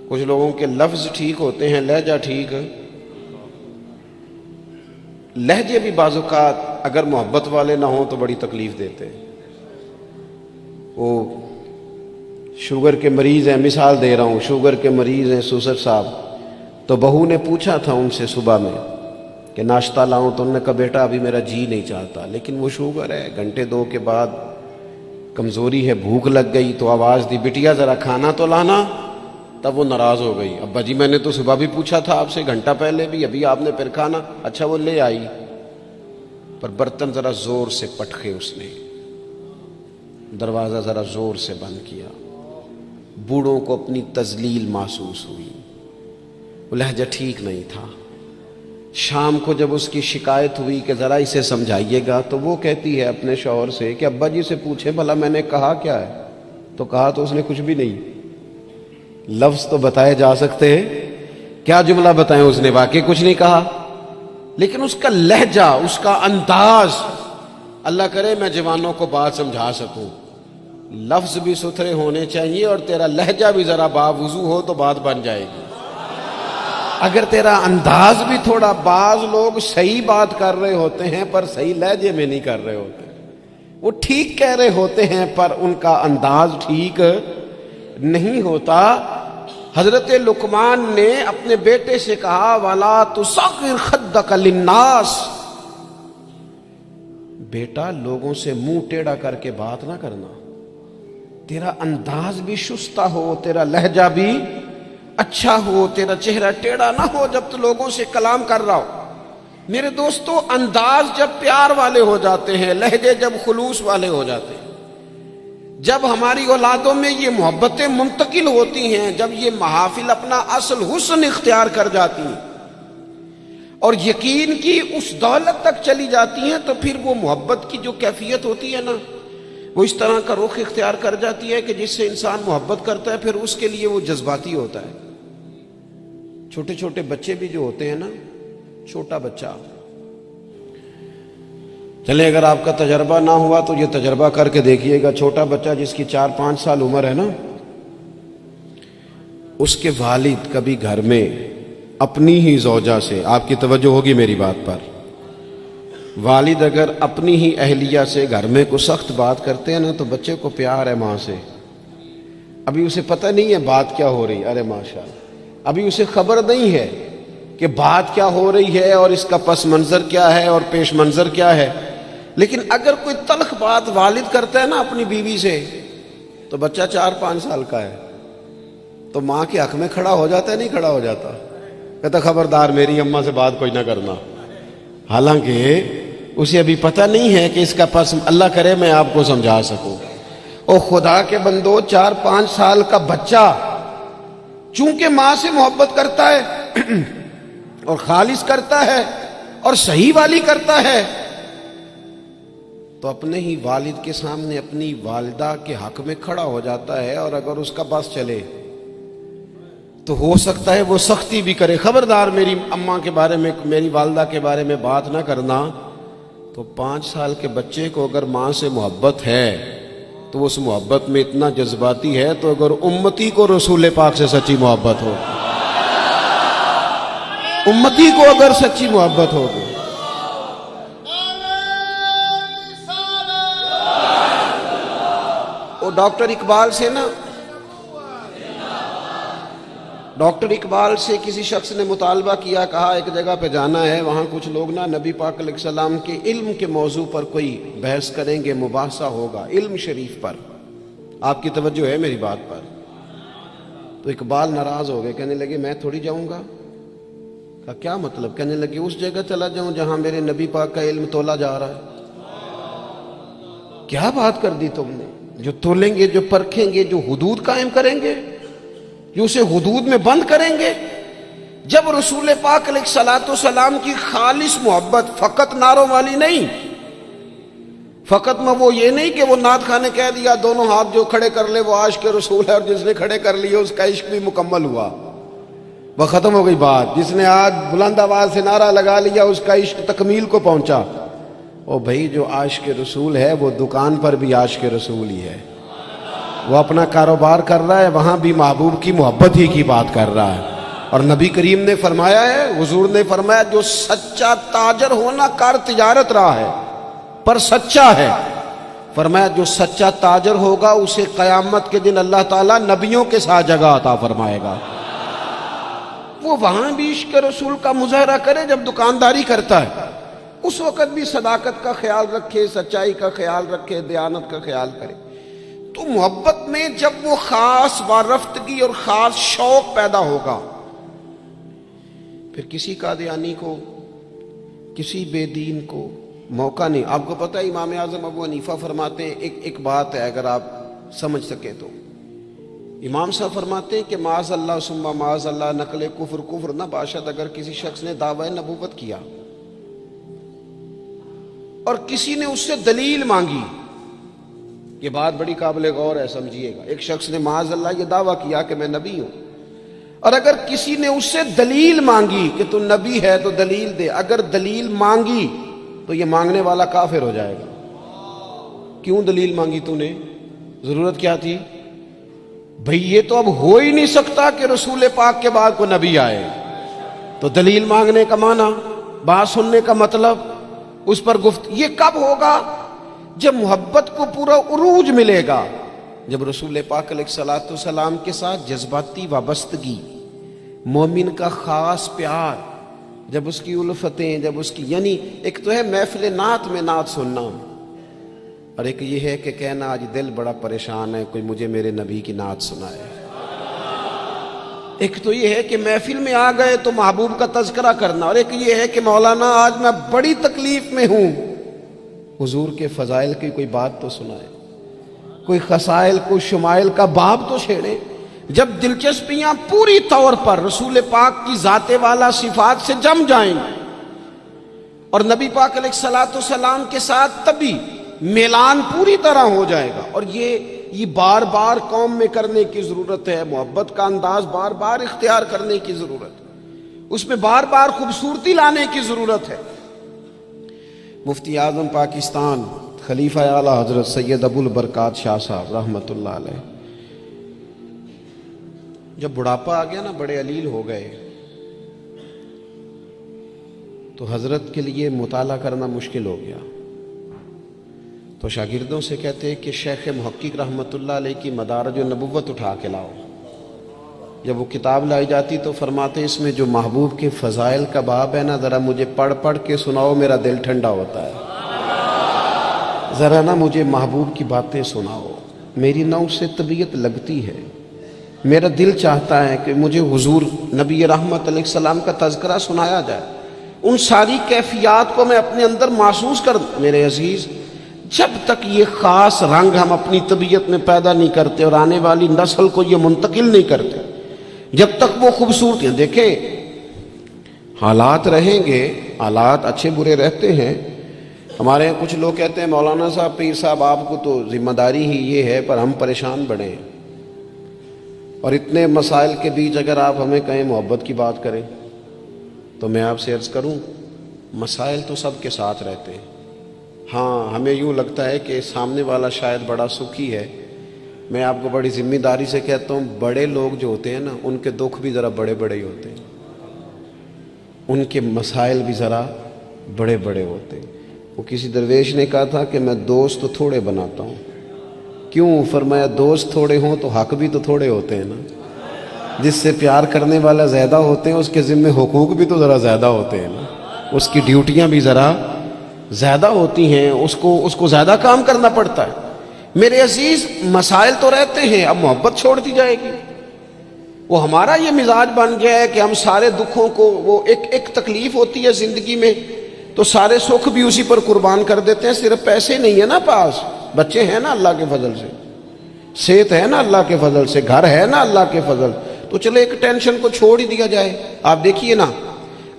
کچھ لوگوں کے لفظ ٹھیک ہوتے ہیں, لہجہ ٹھیک. لہجے بھی بعض اوقات اگر محبت والے نہ ہوں تو بڑی تکلیف دیتے ہیں. وہ شوگر کے مریض ہیں, مثال دے رہا ہوں, شوگر کے مریض ہیں سوسر صاحب, تو بہو نے پوچھا تھا ان سے صبح میں کہ ناشتہ لاؤں، تو انہوں نے کہا بیٹا ابھی میرا جی نہیں چاہتا، لیکن وہ شوگر ہے، گھنٹے دو کے بعد کمزوری ہے، بھوک لگ گئی تو آواز دی بٹیا ذرا کھانا تو لانا۔ تب وہ ناراض ہو گئی، ابا جی میں نے تو صبح بھی پوچھا تھا آپ سے، گھنٹہ پہلے بھی، ابھی آپ نے پھر کھانا۔ اچھا وہ لے آئی، پر برتن ذرا زور سے پٹکے، اس نے دروازہ ذرا زور سے بند کیا۔ بوڑھوں کو اپنی تذلیل محسوس ہوئی، وہ لہجہ ٹھیک نہیں تھا۔ شام کو جب اس کی شکایت ہوئی کہ ذرا اسے سمجھائیے گا، تو وہ کہتی ہے اپنے شوہر سے کہ ابا جی سے پوچھیں بھلا میں نے کہا کیا ہے؟ تو کہا تو اس نے کچھ بھی نہیں۔ لفظ تو بتائے جا سکتے ہیں، کیا جملہ بتائیں، اس نے واقعی کچھ نہیں کہا، لیکن اس کا لہجہ، اس کا انداز، اللہ کرے میں جوانوں کو بات سمجھا سکوں، لفظ بھی ستھرے ہونے چاہیے اور تیرا لہجہ بھی ذرا باوضو ہو تو بات بن جائے گی۔ اگر تیرا انداز بھی تھوڑا، بعض لوگ صحیح بات کر رہے ہوتے ہیں پر صحیح لہجے میں نہیں کر رہے ہوتے، وہ ٹھیک کہہ رہے ہوتے ہیں پر ان کا انداز ٹھیک نہیں ہوتا۔ حضرت لقمان نے اپنے بیٹے سے کہا وَلَا تُصَغِّرْ خَدَّكَ لِلنَّاسِ، بیٹا لوگوں سے منہ ٹیڑھا کر کے بات نہ کرنا، تیرا انداز بھی شستہ ہو، تیرا لہجہ بھی اچھا ہو، تیرا چہرہ ٹیڑھا نہ ہو جب تو لوگوں سے کلام کر رہا ہو۔ میرے دوستو، انداز جب پیار والے ہو جاتے ہیں، لہجے جب خلوص والے ہو جاتے ہیں، جب ہماری اولادوں میں یہ محبتیں منتقل ہوتی ہیں، جب یہ محافل اپنا اصل حسن اختیار کر جاتی ہیں اور یقین کی اس دولت تک چلی جاتی ہیں، تو پھر وہ محبت کی جو کیفیت ہوتی ہے نا، وہ اس طرح کا رخ اختیار کر جاتی ہے کہ جس سے انسان محبت کرتا ہے پھر اس کے لیے وہ جذباتی ہوتا ہے۔ چھوٹے چھوٹے بچے بھی جو ہوتے ہیں نا، چھوٹا بچہ، چلے اگر آپ کا تجربہ نہ ہوا تو یہ تجربہ کر کے دیکھیے گا، چھوٹا بچہ جس کی 4-5 سال عمر ہے نا، اس کے والد کبھی گھر میں اپنی ہی زوجہ سے، آپ کی توجہ ہوگی میری بات پر، والد اگر اپنی ہی اہلیہ سے گھر میں کوئی سخت بات کرتے ہیں نا تو بچے کو پیار ہے ماں سے، ابھی اسے پتہ نہیں ہے بات کیا ہو رہی، ارے ماشاءاللہ، ابھی اسے خبر نہیں ہے کہ بات کیا ہو رہی ہے اور اس کا پس منظر کیا ہے اور پیش منظر کیا ہے، لیکن اگر کوئی تلخ بات والد کرتا ہے نا اپنی بیوی سے تو بچہ 4-5 سال کا ہے تو ماں کے حق میں کھڑا ہو جاتا ہے، نہیں کھڑا ہو جاتا، کہتا خبردار میری اماں سے بات کوئی نہ کرنا، حالانکہ اسے ابھی پتہ نہیں ہے کہ اس کا پس، اللہ کرے میں آپ کو سمجھا سکوں۔ او خدا کے بندو، 4-5 سال کا بچہ چونکہ ماں سے محبت کرتا ہے اور خالص کرتا ہے اور صحیح والی کرتا ہے، تو اپنے ہی والد کے سامنے اپنی والدہ کے حق میں کھڑا ہو جاتا ہے، اور اگر اس کا بس چلے تو ہو سکتا ہے وہ سختی بھی کرے، خبردار میری اماں کے بارے میں، میری والدہ کے بارے میں بات نہ کرنا۔ تو 5 سال کے بچے کو اگر ماں سے محبت ہے تو اس محبت میں اتنا جذباتی ہے، تو اگر امتی کو رسول پاک سے سچی محبت ہو، امتی کو اگر سچی محبت ہو تو وہ ڈاکٹر اقبال سے نا، ڈاکٹر اقبال سے کسی شخص نے مطالبہ کیا، کہا ایک جگہ پہ جانا ہے، وہاں کچھ لوگ نا نبی پاک علیہ السلام کے علم کے موضوع پر کوئی بحث کریں گے، مباحثہ ہوگا علم شریف پر، آپ کی توجہ ہے میری بات پر؟ تو اقبال ناراض ہو گئے، کہنے لگے میں تھوڑی جاؤں گا۔ کہا کیا مطلب؟ کہنے لگے اس جگہ چلا جاؤں جہاں میرے نبی پاک کا علم تولا جا رہا ہے۔ کیا بات کر دی تم نے؟ جو تولیں گے، جو پرکھیں گے، جو حدود قائم کریں گے، جو اسے حدود میں بند کریں گے۔ جب رسول پاک علیہ الصلوۃ والسلام کی خالص محبت، فقط نعروں والی نہیں، فقط میں وہ یہ نہیں کہ وہ نعت خانے کہہ دیا دونوں ہاتھ جو کھڑے کر لے وہ عاشق رسول ہے، اور جس نے کھڑے کر لیے اس کا عشق بھی مکمل ہوا، وہ ختم ہو گئی بات۔ جس نے آج بلند آواز سے نعرہ لگا لیا اس کا عشق تکمیل کو پہنچا۔ او بھائی، جو عاشق رسول ہے وہ دکان پر بھی عاشق رسول ہی ہے، وہ اپنا کاروبار کر رہا ہے، وہاں بھی محبوب کی محبت ہی کی بات کر رہا ہے۔ اور نبی کریم نے فرمایا ہے، حضور نے فرمایا، جو سچا تاجر ہونا کار تجارت رہا ہے پر سچا ہے، فرمایا جو سچا تاجر ہوگا اسے قیامت کے دن اللہ تعالیٰ نبیوں کے ساتھ جگہ عطا فرمائے گا۔ وہ وہاں بھی عشق رسول کا مظاہرہ کرے جب دکانداری کرتا ہے، اس وقت بھی صداقت کا خیال رکھے، سچائی کا خیال رکھے، دیانت کا خیال کرے۔ تو محبت میں جب وہ خاص وارفتگی اور خاص شوق پیدا ہوگا، پھر کسی قادیانی کو، کسی بے دین کو موقع نہیں۔ آپ کو پتہ ہے امام اعظم ابو حنیفہ فرماتے ہیں، ایک بات ہے اگر آپ سمجھ سکیں تو، امام صاحب فرماتے ہیں کہ معاذ اللہ ثم معاذ اللہ نقل کفر نہ باشد، اگر کسی شخص نے دعوی نبوت کیا اور کسی نے اس سے دلیل مانگی، یہ بات بڑی قابل غور ہے، سمجھیے گا۔ ایک شخص نے معاذ اللہ یہ دعویٰ کیا کہ میں نبی ہوں، اور اگر کسی نے اس سے دلیل مانگی کہ تو نبی ہے تو دلیل دے، اگر دلیل مانگی تو یہ مانگنے والا کافر ہو جائے گا۔ کیوں دلیل مانگی تو نے؟ ضرورت کیا تھی؟ بھئی یہ تو اب ہو ہی نہیں سکتا کہ رسول پاک کے بعد کوئی نبی آئے، تو دلیل مانگنے کا معنی، بات سننے کا مطلب، اس پر یہ کب ہوگا؟ جب محبت کو پورا عروج ملے گا، جب رسول پاک علیہ الصلوۃ والسلام کے ساتھ جذباتی وابستگی، مومن کا خاص پیار، جب اس کی الفتیں، جب اس کی، یعنی ایک تو ہے محفل نعت میں نعت سننا، اور ایک یہ ہے کہ کہنا آج دل بڑا پریشان ہے، کوئی مجھے میرے نبی کی نعت سنائے۔ ایک تو یہ ہے کہ محفل میں آ گئے تو محبوب کا تذکرہ کرنا، اور ایک یہ ہے کہ مولانا آج میں بڑی تکلیف میں ہوں، حضور کے فضائل کی کوئی بات تو سنائے، کوئی خصائل، کوئی شمائل کا باب تو چھیڑے۔ جب دلچسپیاں پوری طور پر رسول پاک کی ذات والا صفات سے جم جائیں اور نبی پاک علیہ الصلوۃ والسلام کے ساتھ تبھی میلان پوری طرح ہو جائے گا۔ اور یہ بار بار قوم میں کرنے کی ضرورت ہے، محبت کا انداز بار بار اختیار کرنے کی ضرورت ہے، اس میں بار بار خوبصورتی لانے کی ضرورت ہے۔ مفتی اعظم پاکستان خلیفہ اعلیٰ حضرت سید ابو البرکات شاہ صاحب رحمۃ اللہ علیہ، جب بڑھاپا آ گیا نا، بڑے علیل ہو گئے، تو حضرت کے لیے مطالعہ کرنا مشکل ہو گیا، تو شاگردوں سے کہتے کہ شیخ محقق رحمۃ اللہ علیہ کی مدارج النبوت اٹھا کے لاؤ۔ جب وہ کتاب لائی جاتی تو فرماتے اس میں جو محبوب کے فضائل کا باب ہے نا، ذرا مجھے پڑھ پڑھ کے سناؤ، میرا دل ٹھنڈا ہوتا ہے، ذرا نا مجھے محبوب کی باتیں سناؤ، میری نہ اس سے طبیعت لگتی ہے، میرا دل چاہتا ہے کہ مجھے حضور نبی رحمت علیہ السلام کا تذکرہ سنایا جائے، ان ساری کیفیات کو میں اپنے اندر محسوس کر دوں۔ میرے عزیز، جب تک یہ خاص رنگ ہم اپنی طبیعت میں پیدا نہیں کرتے اور آنے والی نسل کو یہ منتقل نہیں کرتے، جب تک وہ خوبصورتیاں، دیکھیں حالات رہیں گے، حالات اچھے برے رہتے ہیں۔ ہمارے یہاں کچھ لوگ کہتے ہیں مولانا صاحب، پیر صاحب، آپ کو تو ذمہ داری ہی یہ ہے، پر ہم پریشان بڑھے ہیں، اور اتنے مسائل کے بیچ اگر آپ ہمیں کہیں محبت کی بات کریں تو میں آپ سے عرض کروں، مسائل تو سب کے ساتھ رہتے ہیں۔ ہاں، ہمیں یوں لگتا ہے کہ سامنے والا شاید بڑا سکھی ہے۔ میں آپ کو بڑی ذمہ داری سے کہتا ہوں، بڑے لوگ جو ہوتے ہیں نا، ان کے دکھ بھی ذرا بڑے بڑے ہی ہوتے ہیں، ان کے مسائل بھی ذرا بڑے بڑے ہوتے ہیں۔ وہ کسی درویش نے کہا تھا کہ میں دوست تو تھوڑے بناتا ہوں، کیوں؟ فرمایا دوست تھوڑے ہوں تو حق بھی تو تھوڑے ہوتے ہیں نا، جس سے پیار کرنے والا زیادہ ہوتے ہیں اس کے ذمہ حقوق بھی تو ذرا زیادہ ہوتے ہیں نا، اس کی ڈیوٹیاں بھی ذرا زیادہ ہوتی ہیں، اس کو زیادہ کام کرنا پڑتا ہے۔ میرے عزیز، مسائل تو رہتے ہیں، اب محبت چھوڑ دی جائے گی؟ وہ ہمارا یہ مزاج بن گیا ہے کہ ہم سارے دکھوں کو، وہ ایک تکلیف ہوتی ہے زندگی میں تو سارے سکھ بھی اسی پر قربان کر دیتے ہیں۔ صرف پیسے نہیں ہے نا پاس، بچے ہیں نا اللہ کے فضل سے، صحت ہے نا اللہ کے فضل سے، گھر ہے نا اللہ کے فضل، تو چلے ایک ٹینشن کو چھوڑ ہی دیا جائے۔ آپ دیکھیے نا،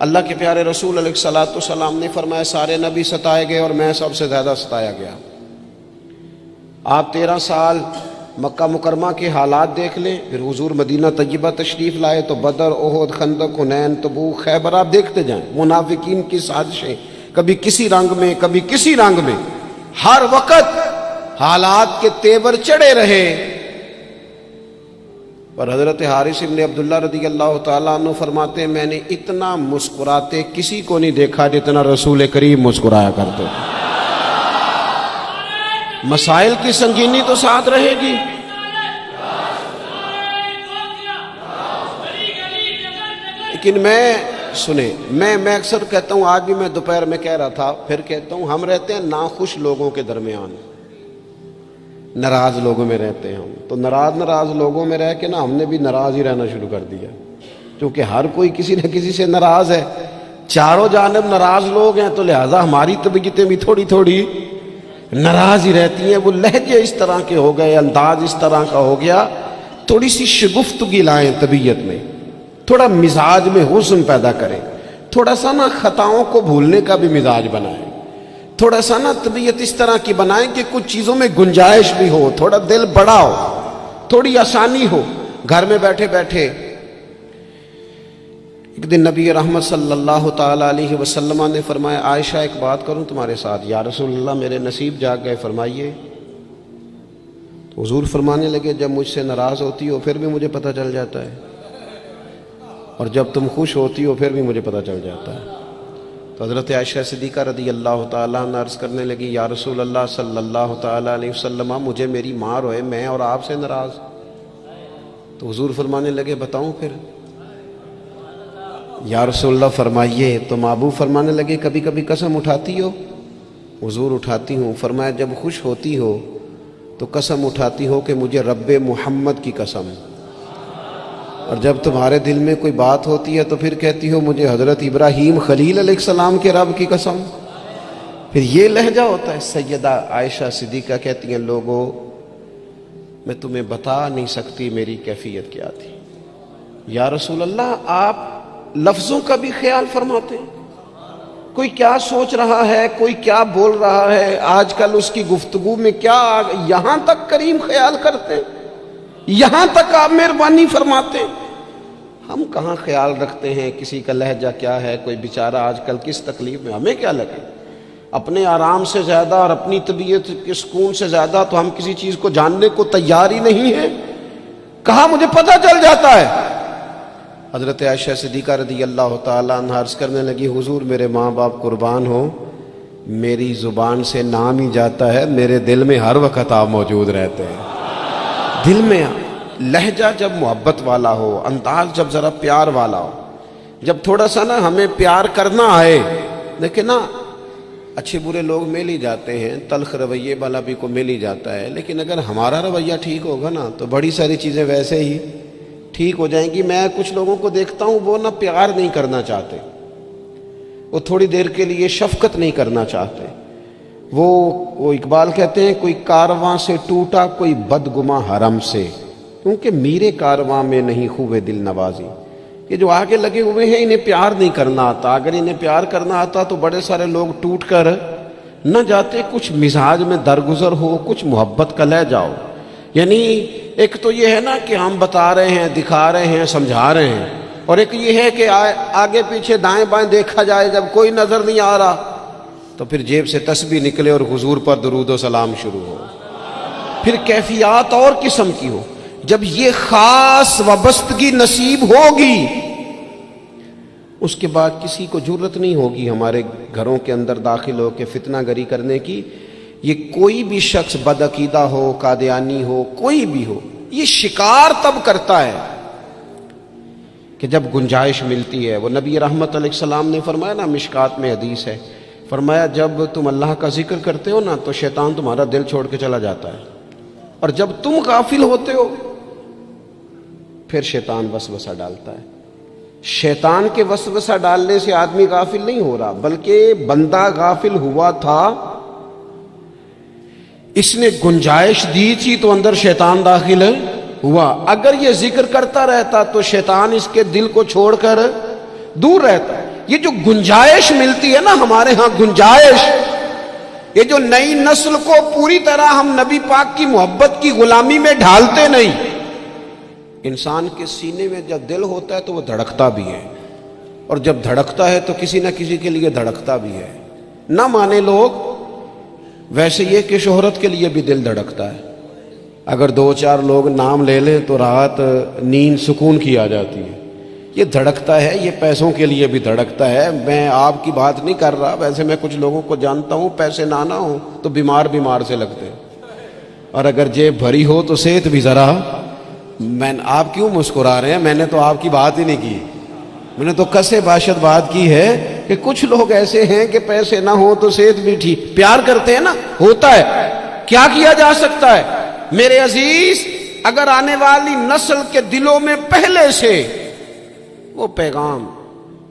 اللہ کے پیارے رسول علیہ الصلوۃ والسلام نے فرمایا سارے نبی ستائے گئے اور میں سب سے زیادہ ستایا گیا۔ آپ 13 سال مکہ مکرمہ کے حالات دیکھ لیں، پھر حضور مدینہ طیبہ تشریف لائے تو بدر، احد، خندق، حنین، تبوک، خیبر، آپ دیکھتے جائیں منافقین کی سازشیں، کبھی کسی رنگ میں کبھی کسی رنگ میں، ہر وقت حالات کے تیور چڑھے رہے، پر حضرت حارث ابن عبداللہ رضی اللہ تعالیٰ عنہ فرماتے ہیں میں نے اتنا مسکراتے کسی کو نہیں دیکھا جتنا رسول کریم مسکرایا کرتے تھے۔ مسائل کی سنگینی تو ساتھ رہے گی، لیکن میں اکثر کہتا ہوں، آج بھی میں دوپہر میں کہہ رہا تھا، پھر کہتا ہوں، ہم رہتے ہیں ناخوش لوگوں کے درمیان، ناراض لوگوں میں رہتے ہیں ہم تو ناراض لوگوں میں رہ کے نا ہم نے بھی ناراض ہی رہنا شروع کر دیا، کیونکہ ہر کوئی کسی نہ کسی سے ناراض ہے، چاروں جانب ناراض لوگ ہیں، تو لہذا ہماری طبیعتیں بھی تھوڑی تھوڑی ناراض ہی رہتی ہیں۔ وہ لہجے اس طرح کے ہو گئے، انداز اس طرح کا ہو گیا، تھوڑی سی شگفتگی لائیں طبیعت میں، تھوڑا مزاج میں حسن پیدا کریں، تھوڑا سا نا خطاؤں کو بھولنے کا بھی مزاج بنائیں، تھوڑا سا نا طبیعت اس طرح کی بنائیں کہ کچھ چیزوں میں گنجائش بھی ہو، تھوڑا دل بڑا ہو، تھوڑی آسانی ہو گھر میں بیٹھے بیٹھے۔ ایک دن نبی رحمت صلی اللہ تعالی علیہ وسلم نے فرمایا، عائشہ ایک بات کروں تمہارے ساتھ؟ یا رسول اللہ میرے نصیب جاگ گئے، فرمائیے۔ تو حضور فرمانے لگے، جب مجھ سے ناراض ہوتی ہو پھر بھی مجھے پتہ چل جاتا ہے، اور جب تم خوش ہوتی ہو پھر بھی مجھے پتہ چل جاتا ہے۔ تو حضرت عائشہ صدیقہ رضی اللہ تعالیٰ عنہ عرض کرنے لگی، یا رسول اللہ صلی اللہ تعالیٰ علیہ وسلم، مجھے میری ماں روئے، میں اور آپ سے ناراض۔ تو حضور فرمانے لگے، بتاؤں پھر؟ یا رسول اللہ فرمائیے۔ تو محبوب فرمانے لگے، کبھی کبھی قسم اٹھاتی ہو؟ حضور اٹھاتی ہوں۔ فرمایا، جب خوش ہوتی ہو تو قسم اٹھاتی ہو کہ مجھے رب محمد کی قسم، اور جب تمہارے دل میں کوئی بات ہوتی ہے تو پھر کہتی ہو مجھے حضرت ابراہیم خلیل علیہ السلام کے رب کی قسم۔ پھر یہ لہجہ ہوتا ہے۔ سیدہ عائشہ صدیقہ کہتی ہیں، لوگوں میں تمہیں بتا نہیں سکتی میری کیفیت کیا تھی۔ یا رسول اللہ، آپ لفظوں کا بھی خیال فرماتے ہیں؟ کوئی کیا سوچ رہا ہے، کوئی کیا بول رہا ہے، آج کل اس کی گفتگو میں کیا، یہاں تک کریم خیال کرتے ہیں، یہاں تک آپ مہربانی فرماتے ہیں؟ ہم کہاں خیال رکھتے ہیں کسی کا لہجہ کیا ہے، کوئی بیچارہ آج کل کس تکلیف میں، ہمیں کیا لگے؟ اپنے آرام سے زیادہ اور اپنی طبیعت کے سکون سے زیادہ تو ہم کسی چیز کو جاننے کو تیار ہی نہیں ہیں۔ کہاں مجھے پتہ چل جاتا ہے۔ حضرت عائشہ صدیقہ رضی اللہ تعالیٰ عنہ عرض کرنے لگی، حضور میرے ماں باپ قربان ہو، میری زبان سے نام ہی جاتا ہے، میرے دل میں ہر وقت آپ موجود رہتے ہیں۔ دل میں لہجہ جب محبت والا ہو، انداز جب ذرا پیار والا ہو، جب تھوڑا سا نا ہمیں پیار کرنا آئے، دیکھیں نا اچھے برے لوگ مل ہی جاتے ہیں، تلخ رویے والا بھی کو مل ہی جاتا ہے، لیکن اگر ہمارا رویہ ٹھیک ہوگا نا تو بڑی ساری چیزیں ویسے ہی ٹھیک ہو جائیں گی۔ میں کچھ لوگوں کو دیکھتا ہوں، وہ نہ پیار نہیں کرنا چاہتے، وہ تھوڑی دیر کے لیے شفقت نہیں کرنا چاہتے، وہ اقبال کہتے ہیں، کوئی کارواں سے ٹوٹا کوئی بدگماں حرم سے، کیونکہ میرے کارواں میں نہیں خوبے دل نوازی۔ یہ جو آگے لگے ہوئے ہیں انہیں پیار نہیں کرنا آتا، اگر انہیں پیار کرنا آتا تو بڑے سارے لوگ ٹوٹ کر نہ جاتے۔ کچھ مزاج میں درگزر ہو، کچھ محبت کا لے جاؤ۔ یعنی ایک تو یہ ہے نا کہ ہم بتا رہے ہیں، دکھا رہے ہیں، سمجھا رہے ہیں، اور ایک یہ ہے کہ آگے پیچھے دائیں بائیں دیکھا جائے، جب کوئی نظر نہیں آ رہا تو پھر جیب سے تسبیح نکلے اور حضور پر درود و سلام شروع ہو۔ پھر کیفیات اور قسم کی ہو۔ جب یہ خاص وابستگی نصیب ہوگی، اس کے بعد کسی کو جرت نہیں ہوگی ہمارے گھروں کے اندر داخل ہو کے فتنہ گری کرنے کی۔ یہ کوئی بھی شخص بدعقیدہ ہو، قادیانی ہو، کوئی بھی ہو، یہ شکار تب کرتا ہے کہ جب گنجائش ملتی ہے۔ وہ نبی رحمت علیہ السلام نے فرمایا نا، مشکات میں حدیث ہے، فرمایا جب تم اللہ کا ذکر کرتے ہو نا تو شیطان تمہارا دل چھوڑ کے چلا جاتا ہے، اور جب تم غافل ہوتے ہو پھر شیطان وسوسہ ڈالتا ہے۔ شیطان کے وسوسہ ڈالنے سے آدمی غافل نہیں ہو رہا، بلکہ بندہ غافل ہوا تھا، اس نے گنجائش دی تھی تو اندر شیطان داخل ہوا۔ اگر یہ ذکر کرتا رہتا تو شیطان اس کے دل کو چھوڑ کر دور رہتا۔ یہ جو گنجائش ملتی ہے نا ہمارے ہاں، گنجائش، یہ جو نئی نسل کو پوری طرح ہم نبی پاک کی محبت کی غلامی میں ڈھالتے نہیں۔ انسان کے سینے میں جب دل ہوتا ہے تو وہ دھڑکتا بھی ہے، اور جب دھڑکتا ہے تو کسی نہ کسی کے لیے دھڑکتا بھی ہے۔ نہ مانے لوگ، ویسے یہ کہ شہرت کے لیے بھی دل دھڑکتا ہے۔ اگر دو چار لوگ نام لے لیں تو رات نیند سکون کی آ جاتی ہے۔ یہ دھڑکتا ہے، یہ پیسوں کے لیے بھی دھڑکتا ہے۔ میں آپ کی بات نہیں کر رہا، ویسے میں کچھ لوگوں کو جانتا ہوں، پیسے نہ ہوں تو بیمار سے لگتے ہیں، اور اگر جیب بھری ہو تو صحت بھی ذرا۔ آپ کیوں مسکرا رہے ہیں؟ میں نے تو آپ کی بات ہی نہیں کی، میں نے تو کسے باشد بات کی ہے کہ کچھ لوگ ایسے ہیں کہ پیسے نہ ہو تو صحت بھی ٹھیک، پیار کرتے ہیں نا، ہوتا ہے، کیا کیا جا سکتا ہے؟ میرے عزیز، اگر آنے والی نسل کے دلوں میں پہلے سے وہ پیغام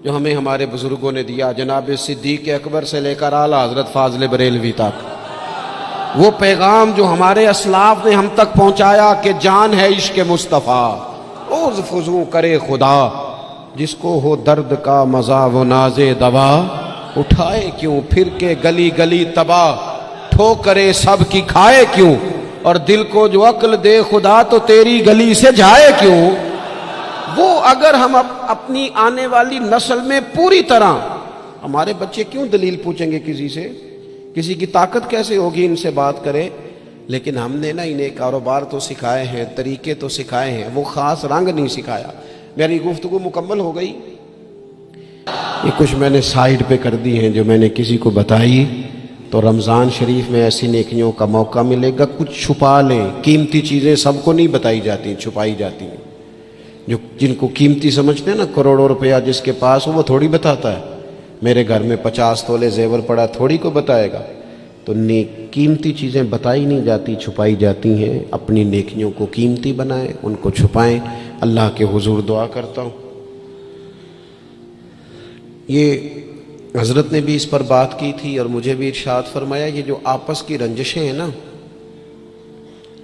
جو ہمیں ہمارے بزرگوں نے دیا، جناب صدیق اکبر سے لے کر اعلیٰ حضرت فاضل بریلوی تک، وہ پیغام جو ہمارے اسلاف نے ہم تک پہنچایا کہ جان ہے عشق مصطفیٰ، روز فضو کرے خدا، جس کو ہو درد کا مزہ وہ ناز دوا، اٹھائے کیوں پھر کے گلی گلی تباہ، ٹھوکرے سب کی کھائے کیوں، اور دل کو جو عقل دے خدا تو تیری گلی سے جائے کیوں۔ وہ اگر ہم اپنی آنے والی نسل میں پوری طرح، ہمارے بچے کیوں دلیل پوچھیں گے کسی سے، کسی کی طاقت کیسے ہوگی ان سے بات کرے، لیکن ہم نے نا انہیں کاروبار تو سکھائے ہیں، طریقے تو سکھائے ہیں، وہ خاص رنگ نہیں سکھایا۔ میری گفتگو مکمل ہو گئی، یہ کچھ میں نے سائیڈ پہ کر دی ہیں جو میں نے کسی کو بتائی، تو رمضان شریف میں ایسی نیکیوں کا موقع ملے گا، کچھ چھپا لیں، قیمتی چیزیں سب کو نہیں بتائی جاتی، چھپائی جاتی ہیں، جو جن کو قیمتی سمجھتے ہیں نا، کروڑوں روپیہ جس کے پاس ہو وہ تھوڑی بتاتا ہے، میرے گھر میں 50 تولے زیور پڑا تھوڑی کو بتائے گا، تو قیمتی چیزیں بتائی نہیں جاتی، چھپائی جاتی ہیں۔ اپنی نیکیوں کو قیمتی بنائیں، ان کو چھپائیں۔ اللہ کے حضور دعا کرتا ہوں، یہ حضرت نے بھی اس پر بات کی تھی اور مجھے بھی ارشاد فرمایا، یہ جو آپس کی رنجشیں ہیں نا،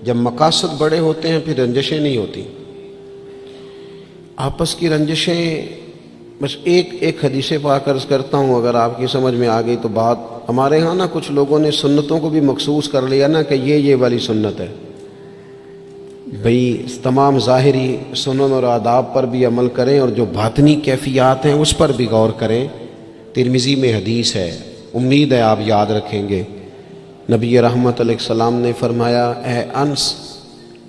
جب مقاصد بڑے ہوتے ہیں پھر رنجشیں نہیں ہوتی، آپس کی رنجشیں، بس ایک حدیث پاک عرض کرتا ہوں، اگر آپ کی سمجھ میں آ گئی تو بات۔ ہمارے ہاں نا کچھ لوگوں نے سنتوں کو بھی مخصوص کر لیا نا کہ یہ والی سنت ہے، بھئی تمام ظاہری سنن اور آداب پر بھی عمل کریں اور جو باطنی کیفیات ہیں اس پر بھی غور کریں۔ ترمذی میں حدیث ہے، امید ہے آپ یاد رکھیں گے، نبی رحمت علیہ السلام نے فرمایا، اے انس،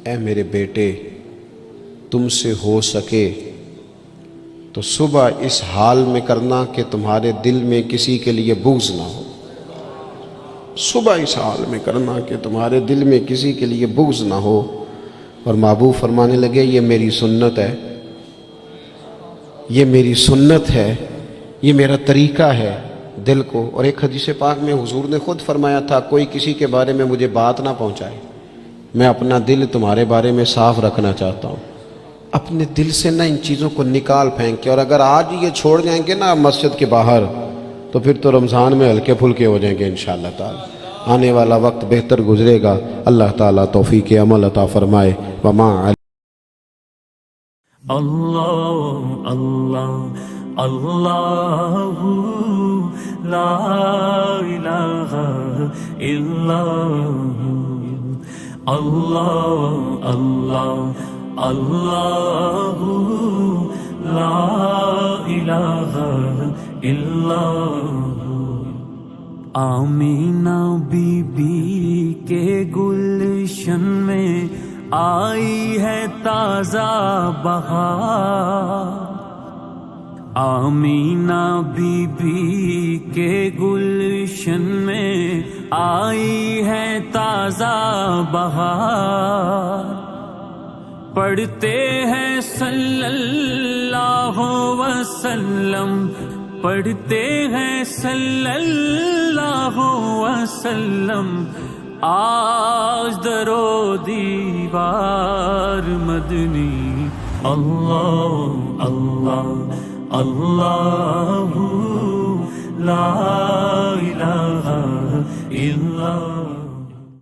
اے میرے بیٹے، تم سے ہو سکے تو صبح اس حال میں کرنا کہ تمہارے دل میں کسی کے لیے بغض نہ ہو، صبح اس حال میں کرنا کہ تمہارے دل میں کسی کے لیے بغض نہ ہو۔ اور محبوب فرمانے لگے، یہ میری سنت ہے، یہ میری سنت ہے، یہ میرا طریقہ ہے دل کو۔ اور ایک حدیث پاک میں حضور نے خود فرمایا تھا، کوئی کسی کے بارے میں مجھے بات نہ پہنچائے، میں اپنا دل تمہارے بارے میں صاف رکھنا چاہتا ہوں۔ اپنے دل سے نہ ان چیزوں کو نکال پھینک کے، اور اگر آج یہ چھوڑ جائیں گے نا مسجد کے باہر، تو پھر تو رمضان میں ہلکے پھلکے ہو جائیں گے انشاءاللہ تعالی۔ آنے والا وقت بہتر گزرے گا، اللہ تعالیٰ توفیق عمل عطا فرمائے۔ وما اللہ اللہ اللہ لا الہ الا اللہ، اللہ اللہ لا الہ الا اللہ۔ آمینہ بی بی کے گلشن میں آئی ہے تازہ بہار، آمینہ بی بی کے گلشن میں آئی ہے تازہ بہار، پڑھتے ہیں صلی اللہ وسلم، پڑھتے ہیں صلی اللہ وسلم، آج درو دیوار مدنی۔ اللہ اللہ اللہ لا الہ الا